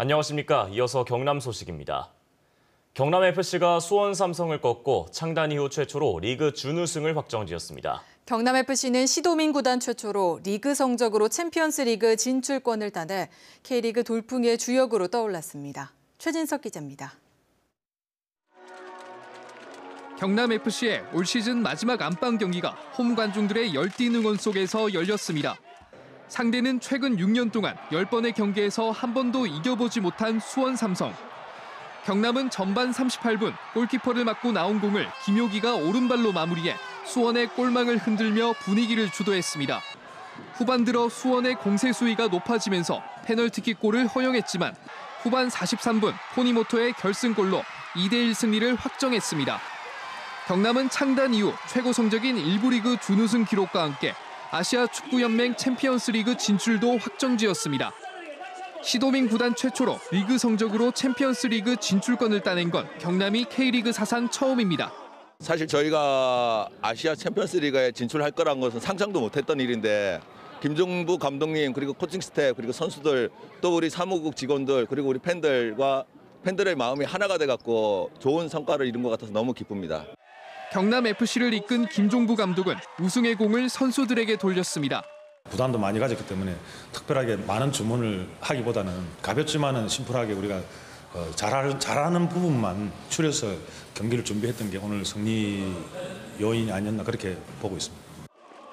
안녕하십니까. 이어서 경남 소식입니다. 경남FC가 수원 삼성을 꺾고 창단 이후 최초로 리그 준우승을 확정지었습니다. 경남FC는 시도민 구단 최초로 리그 성적으로 챔피언스리그 진출권을 따내 K리그 돌풍의 주역으로 떠올랐습니다. 최진석 기자입니다. 경남FC의 올 시즌 마지막 안방 경기가 홈 관중들의 열띤 응원 속에서 열렸습니다. 상대는 최근 6년 동안 10번의 경기에서 한 번도 이겨보지 못한 수원 삼성. 경남은 전반 38분 골키퍼를 맞고 나온 공을 김효기가 오른발로 마무리해 수원의 골망을 흔들며 분위기를 주도했습니다. 후반 들어 수원의 공세 수위가 높아지면서 페널티킥골을 허용했지만 후반 43분 토니모토의 결승골로 2대1 승리를 확정했습니다. 경남은 창단 이후 최고 성적인 1부 리그 준우승 기록과 함께 아시아 축구연맹 챔피언스리그 진출도 확정지었습니다. 시도민 구단 최초로 리그 성적으로 챔피언스리그 진출권을 따낸 건 경남이 K리그 사상 처음입니다. 사실 저희가 아시아 챔피언스리그에 진출할 거란 것은 상상도 못했던 일인데 김종부 감독님 그리고 코칭 스태프 그리고 선수들 또 우리 사무국 직원들 그리고 우리 팬들의 마음이 하나가 돼갖고 좋은 성과를 이룬 것 같아서 너무 기쁩니다. 경남FC를 이끈 김종부 감독은 우승의 공을 선수들에게 돌렸습니다. 부담도 많이 가졌기 때문에 특별하게 많은 주문을 하기보다는 가볍지만은 심플하게 우리가 잘하는 부분만 추려서 경기를 준비했던 게 오늘 승리 요인이 아니었나 그렇게 보고 있습니다.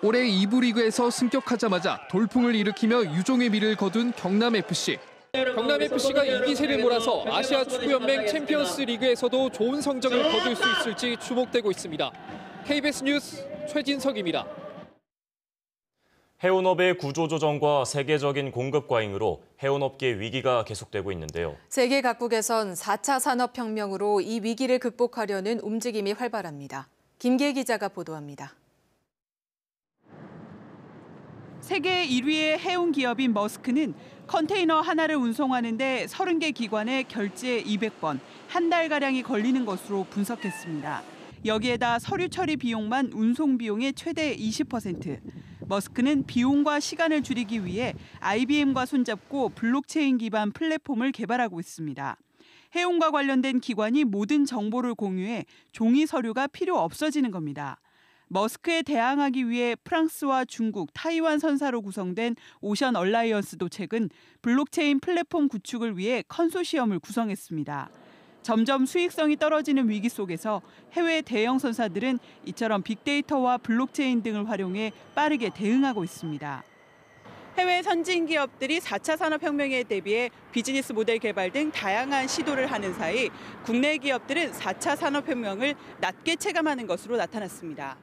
올해 2부 리그에서 승격하자마자 돌풍을 일으키며 유종의 미를 거둔 경남FC. 경남FC가 이 기세를 몰아서 아시아 축구연맹 챔피언스 리그에서도 좋은 성적을 거둘 수 있을지 주목되고 있습니다. KBS 뉴스 최진석입니다. 해운업의 구조조정과 세계적인 공급 과잉으로 해운업계 위기가 계속되고 있는데요. 세계 각국에선 4차 산업혁명으로 이 위기를 극복하려는 움직임이 활발합니다. 김기혜 기자가 보도합니다. 세계 1위의 해운 기업인 머스크는 컨테이너 하나를 운송하는 데 30개 기관에 결제 200번, 한 달가량이 걸리는 것으로 분석했습니다. 여기에다 서류 처리 비용만 운송 비용의 최대 20%. 머스크는 비용과 시간을 줄이기 위해 IBM과 손잡고 블록체인 기반 플랫폼을 개발하고 있습니다. 해운과 관련된 기관이 모든 정보를 공유해 종이 서류가 필요 없어지는 겁니다. 머스크에 대항하기 위해 프랑스와 중국, 타이완 선사로 구성된 오션 얼라이언스도 최근 블록체인 플랫폼 구축을 위해 컨소시엄을 구성했습니다. 점점 수익성이 떨어지는 위기 속에서 해외 대형 선사들은 이처럼 빅데이터와 블록체인 등을 활용해 빠르게 대응하고 있습니다. 해외 선진 기업들이 4차 산업혁명에 대비해 비즈니스 모델 개발 등 다양한 시도를 하는 사이 국내 기업들은 4차 산업혁명을 낮게 체감하는 것으로 나타났습니다.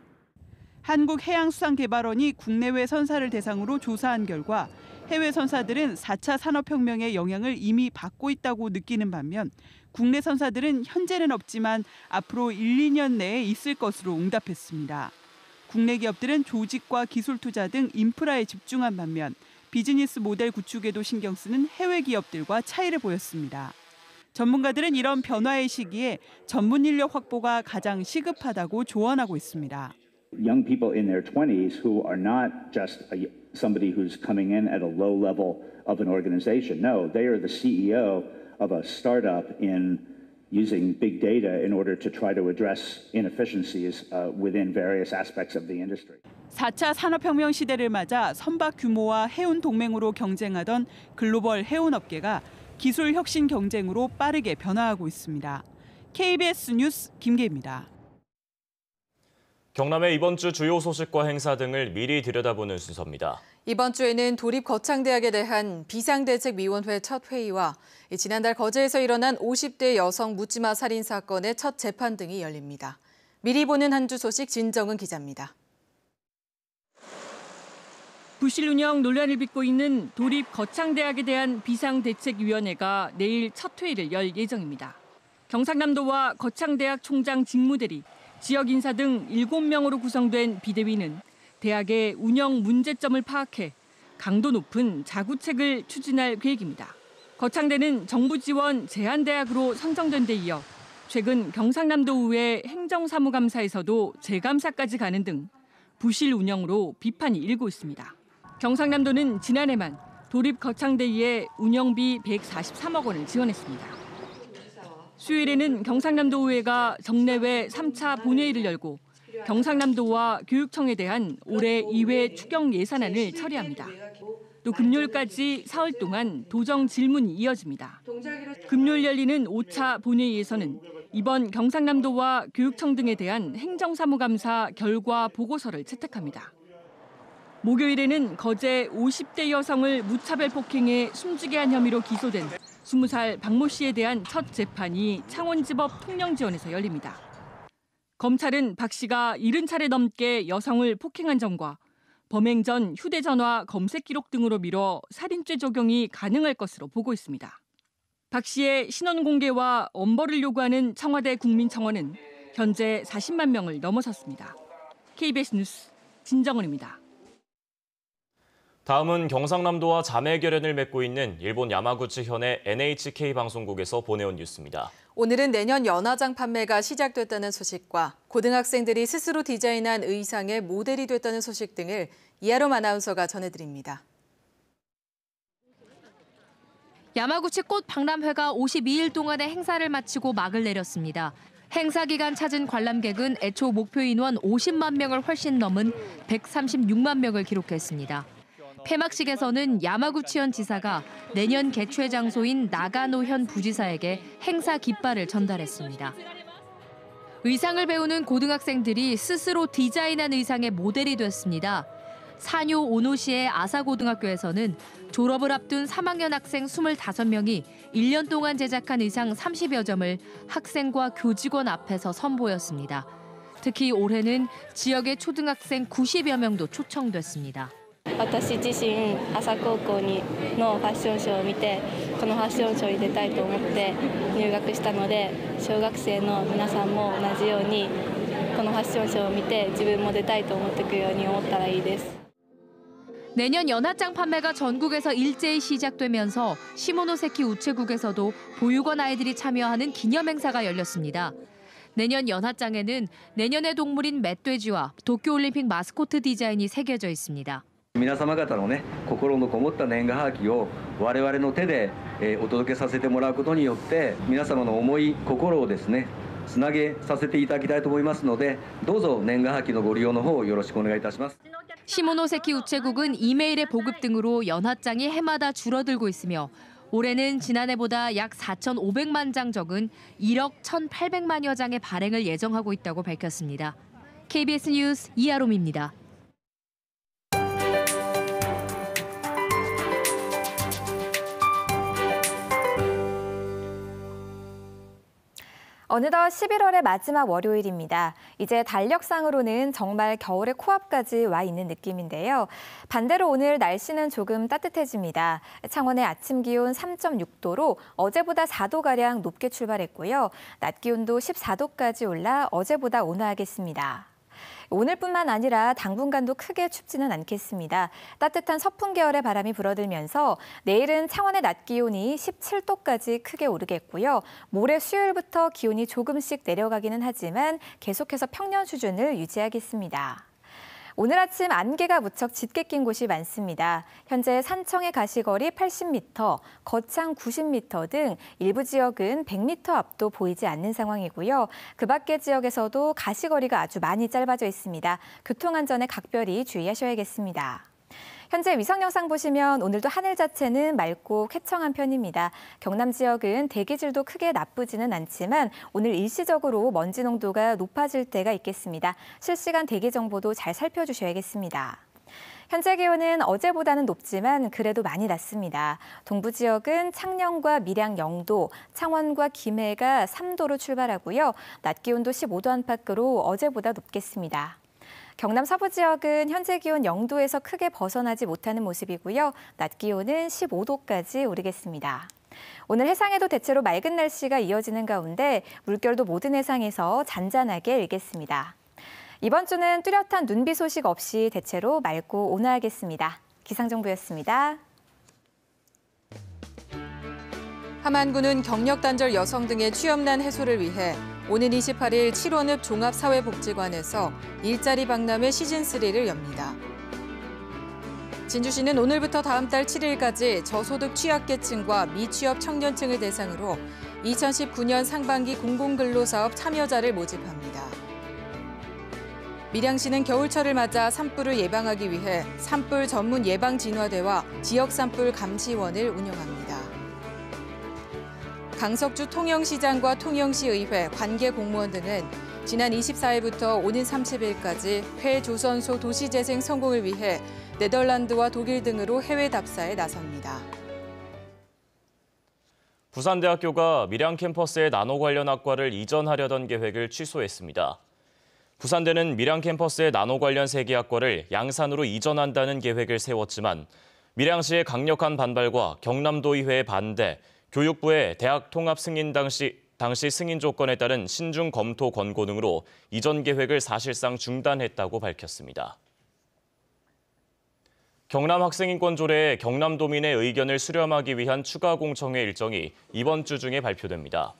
한국해양수산개발원이 국내외 선사를 대상으로 조사한 결과 해외 선사들은 4차 산업혁명의 영향을 이미 받고 있다고 느끼는 반면 국내 선사들은 현재는 없지만 앞으로 1, 2년 내에 있을 것으로 응답했습니다. 국내 기업들은 조직과 기술 투자 등 인프라에 집중한 반면 비즈니스 모델 구축에도 신경 쓰는 해외 기업들과 차이를 보였습니다. 전문가들은 이런 변화의 시기에 전문 인력 확보가 가장 시급하다고 조언하고 있습니다. Young people in their 20s who are not just somebody who's coming in at a low level of an organization. No, they are the CEO of a startup in using big data in order to try to address inefficiencies within various aspects of the industry. 4차 산업혁명 시대를 맞아 선박 규모와 해운 동맹으로 경쟁하던 글로벌 해운업계가 기술 혁신 경쟁으로 빠르게 변화하고 있습니다. KBS 뉴스 김계입니다. 경남의 이번 주 주요 소식과 행사 등을 미리 들여다보는 순서입니다. 이번 주에는 도립거창대학에 대한 비상대책위원회 첫 회의와 지난달 거제에서 일어난 50대 여성 묻지마 살인 사건의 첫 재판 등이 열립니다. 미리 보는 한 주 소식 진정은 기자입니다. 부실 운영 논란을 빚고 있는 도립거창대학에 대한 비상대책위원회가 내일 첫 회의를 열 예정입니다. 경상남도와 거창대학 총장 직무대리, 지역 인사 등 7명으로 구성된 비대위는 대학의 운영 문제점을 파악해 강도 높은 자구책을 추진할 계획입니다. 거창대는 정부 지원 제한대학으로 선정된 데 이어 최근 경상남도 의회 행정사무감사에서도 재감사까지 가는 등 부실 운영으로 비판이 일고 있습니다. 경상남도는 지난해만 도립거창대의에 운영비 143억 원을 지원했습니다. 수요일에는 경상남도의회가 정례회 3차 본회의를 열고 경상남도와 교육청에 대한 올해 2회 추경 예산안을 처리합니다. 또 금요일까지 사흘 동안 도정 질문이 이어집니다. 금요일 열리는 5차 본회의에서는 이번 경상남도와 교육청 등에 대한 행정사무감사 결과 보고서를 채택합니다. 목요일에는 거제 50대 여성을 무차별 폭행해 숨지게 한 혐의로 기소된 20살 박모 씨에 대한 첫 재판이 창원지법 통영지원에서 열립니다. 검찰은 박 씨가 70차례 넘게 여성을 폭행한 점과 범행 전 휴대전화 검색 기록 등으로 미뤄 살인죄 적용이 가능할 것으로 보고 있습니다. 박 씨의 신원 공개와 엄벌을 요구하는 청와대 국민청원은 현재 40만 명을 넘어섰습니다. KBS 뉴스 진정은입니다. 다음은 경상남도와 자매 결연을 맺고 있는 일본 야마구치 현의 NHK 방송국에서 보내온 뉴스입니다. 오늘은 내년 연화장 판매가 시작됐다는 소식과 고등학생들이 스스로 디자인한 의상의 모델이 됐다는 소식 등을 이하롬 아나운서가 전해드립니다. 야마구치 꽃 박람회가 52일 동안의 행사를 마치고 막을 내렸습니다. 행사 기간 찾은 관람객은 애초 목표 인원 50만 명을 훨씬 넘은 136만 명을 기록했습니다. 폐막식에서는 야마구치현 지사가 내년 개최 장소인 나가노현 부지사에게 행사 깃발을 전달했습니다. 의상을 배우는 고등학생들이 스스로 디자인한 의상의 모델이 됐습니다. 산요 오노시의 아사고등학교에서는 졸업을 앞둔 3학년 학생 25명이 1년 동안 제작한 의상 30여 점을 학생과 교직원 앞에서 선보였습니다. 특히 올해는 지역의 초등학생 90여 명도 초청됐습니다. 私自身朝高校のファッションショーを見てこのファッションショーに出たいと思って入学したので小学生の皆さんも同じようにこのファッションショーを見て自分も出たいと思ってくるように思ったらいいです。 내년 연하장 판매가 전국에서 일제히 시작되면서 시모노세키 우체국에서도 보육원 아이들이 참여하는 기념 행사가 열렸습니다. 내년 연하장에는 내년의 동물인 멧돼지와 도쿄올림픽 마스코트 디자인이 새겨져 있습니다. 皆様方のね、心のこもった年賀はがきを我々の手でお届けさせてもらうことによって皆様の思い心をですねつなげさせていただきたいと思いますのでどうぞ年賀はがきのご利用の方よろしくお願いいたします. 시모노세키 우체국은 이메일의 보급 등으로 연하장이 해마다 줄어들고 있으며 올해는 지난해보다 약 4,500만 장 적은 1억 1,800만여 장의 발행을 예정하고 있다고 밝혔습니다. KBS 뉴스 이하롬입니다. 어느덧 11월의 마지막 월요일입니다. 이제 달력상으로는 정말 겨울의 코앞까지 와 있는 느낌인데요. 반대로 오늘 날씨는 조금 따뜻해집니다. 창원의 아침 기온 3.6도로 어제보다 4도가량 높게 출발했고요. 낮 기온도 14도까지 올라 어제보다 온화하겠습니다. 오늘뿐만 아니라 당분간도 크게 춥지는 않겠습니다. 따뜻한 서풍 계열의 바람이 불어들면서 내일은 창원의 낮 기온이 17도까지 크게 오르겠고요. 모레 수요일부터 기온이 조금씩 내려가기는 하지만 계속해서 평년 수준을 유지하겠습니다. 오늘 아침 안개가 무척 짙게 낀 곳이 많습니다. 현재 산청의 가시거리 80m, 거창 90m 등 일부 지역은 100m 앞도 보이지 않는 상황이고요. 그 밖의 지역에서도 가시거리가 아주 많이 짧아져 있습니다. 교통안전에 각별히 주의하셔야겠습니다. 현재 위성 영상 보시면 오늘도 하늘 자체는 맑고 쾌청한 편입니다. 경남 지역은 대기질도 크게 나쁘지는 않지만 오늘 일시적으로 먼지 농도가 높아질 때가 있겠습니다. 실시간 대기 정보도 잘 살펴주셔야겠습니다. 현재 기온은 어제보다는 높지만 그래도 많이 낮습니다. 동부 지역은 창녕과 밀양 0도, 창원과 김해가 3도로 출발하고요. 낮 기온도 15도 안팎으로 어제보다 높겠습니다. 경남 서부 지역은 현재 기온 0도에서 크게 벗어나지 못하는 모습이고요. 낮 기온은 15도까지 오르겠습니다. 오늘 해상에도 대체로 맑은 날씨가 이어지는 가운데 물결도 모든 해상에서 잔잔하게 일겠습니다. 이번 주는 뚜렷한 눈비 소식 없이 대체로 맑고 온화하겠습니다. 기상정보였습니다. 함안군은 경력단절 여성 등의 취업난 해소를 위해 오는 28일 7원읍 종합사회복지관에서 일자리 박람회 시즌3를 엽니다. 진주시는 오늘부터 다음 달 7일까지 저소득 취약계층과 미취업 청년층을 대상으로 2019년 상반기 공공근로사업 참여자를 모집합니다. 밀양시는 겨울철을 맞아 산불을 예방하기 위해 산불 전문 예방진화대와 지역 산불 감시원을 운영합니다. 강석주 통영시장과 통영시의회, 관계 공무원 등은 지난 24일부터 오는 30일까지 회조선소 도시재생 성공을 위해 네덜란드와 독일 등으로 해외 답사에 나섭니다. 부산대학교가 밀양 캠퍼스의 나노 관련 학과를 이전하려던 계획을 취소했습니다. 부산대는 밀양 캠퍼스의 나노 관련 3개 학과를 양산으로 이전한다는 계획을 세웠지만 밀양시의 강력한 반발과 경남도의회의 반대, 교육부의 대학 통합 승인 당시 승인 조건에 따른 신중 검토 권고 등으로 이전 계획을 사실상 중단했다고 밝혔습니다. 경남학생인권조례에 경남도민의 의견을 수렴하기 위한 추가 공청회 일정이 이번 주 중에 발표됩니다.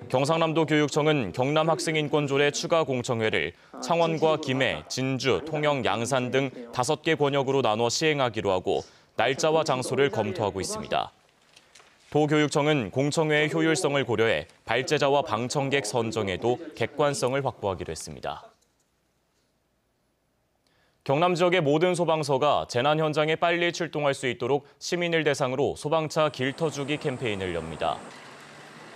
경상남도 교육청은 경남학생인권조례 추가 공청회를 창원과 김해, 진주, 통영, 양산 등 5개 권역으로 나눠 시행하기로 하고 날짜와 장소를 검토하고 있습니다. 도교육청은 공청회의 효율성을 고려해 발제자와 방청객 선정에도 객관성을 확보하기로 했습니다. 경남 지역의 모든 소방서가 재난 현장에 빨리 출동할 수 있도록 시민을 대상으로 소방차 길터주기 캠페인을 엽니다.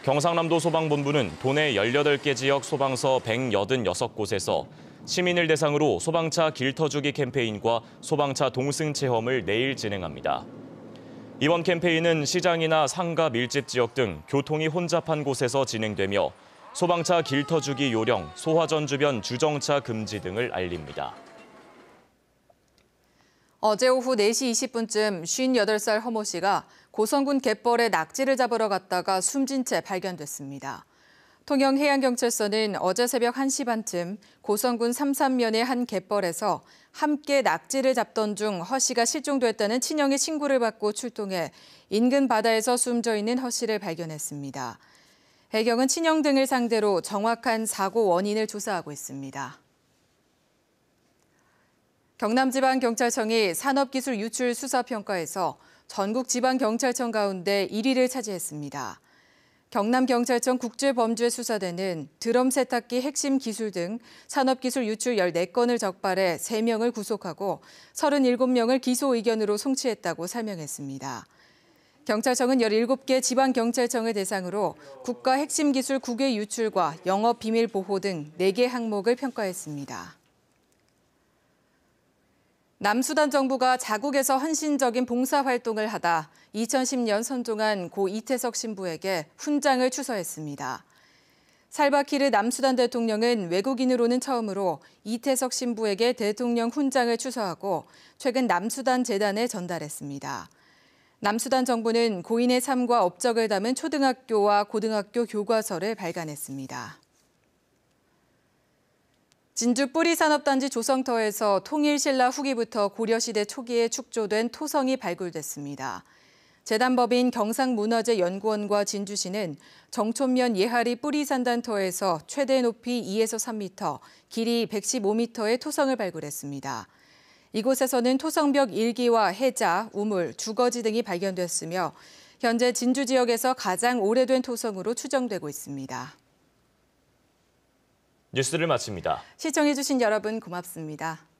경상남도 소방본부는 도내 18개 지역 소방서 186곳에서 시민을 대상으로 소방차 길터주기 캠페인과 소방차 동승 체험을 내일 진행합니다. 이번 캠페인은 시장이나 상가 밀집 지역 등 교통이 혼잡한 곳에서 진행되며 소방차 길터주기 요령, 소화전 주변 주정차 금지 등을 알립니다. 어제 오후 4시 20분쯤 58살 허모 씨가 고성군 갯벌에 낙지를 잡으러 갔다가 숨진 채 발견됐습니다. 통영해양경찰서는 어제 새벽 1시 반쯤 고성군 삼산면의 한 갯벌에서 함께 낙지를 잡던 중 허 씨가 실종됐다는 친형의 신고를 받고 출동해 인근 바다에서 숨져 있는 허 씨를 발견했습니다. 해경은 친형 등을 상대로 정확한 사고 원인을 조사하고 있습니다. 경남지방경찰청이 산업기술 유출 수사평가에서 전국지방경찰청 가운데 1위를 차지했습니다. 경남경찰청 국제범죄수사대는 드럼 세탁기 핵심 기술 등 산업기술 유출 14건을 적발해 3명을 구속하고 37명을 기소 의견으로 송치했다고 설명했습니다. 경찰청은 17개 지방경찰청을 대상으로 국가 핵심 기술 9개 유출과 영업 비밀 보호 등 4개 항목을 평가했습니다. 남수단 정부가 자국에서 헌신적인 봉사활동을 하다 2010년 선종한 고 이태석 신부에게 훈장을 추서했습니다. 살바키르 남수단 대통령은 외국인으로는 처음으로 이태석 신부에게 대통령 훈장을 추서하고 최근 남수단 재단에 전달했습니다. 남수단 정부는 고인의 삶과 업적을 담은 초등학교와 고등학교 교과서를 발간했습니다. 진주 뿌리산업단지 조성터에서 통일신라 후기부터 고려시대 초기에 축조된 토성이 발굴됐습니다. 재단법인 경상문화재연구원과 진주시는 정촌면 예하리 뿌리산단터에서 최대 높이 2에서 3m, 길이 115m의 토성을 발굴했습니다. 이곳에서는 토성벽 1기와 해자, 우물, 주거지 등이 발견됐으며 현재 진주 지역에서 가장 오래된 토성으로 추정되고 있습니다. 뉴스를 마칩니다. 시청해주신 여러분 고맙습니다.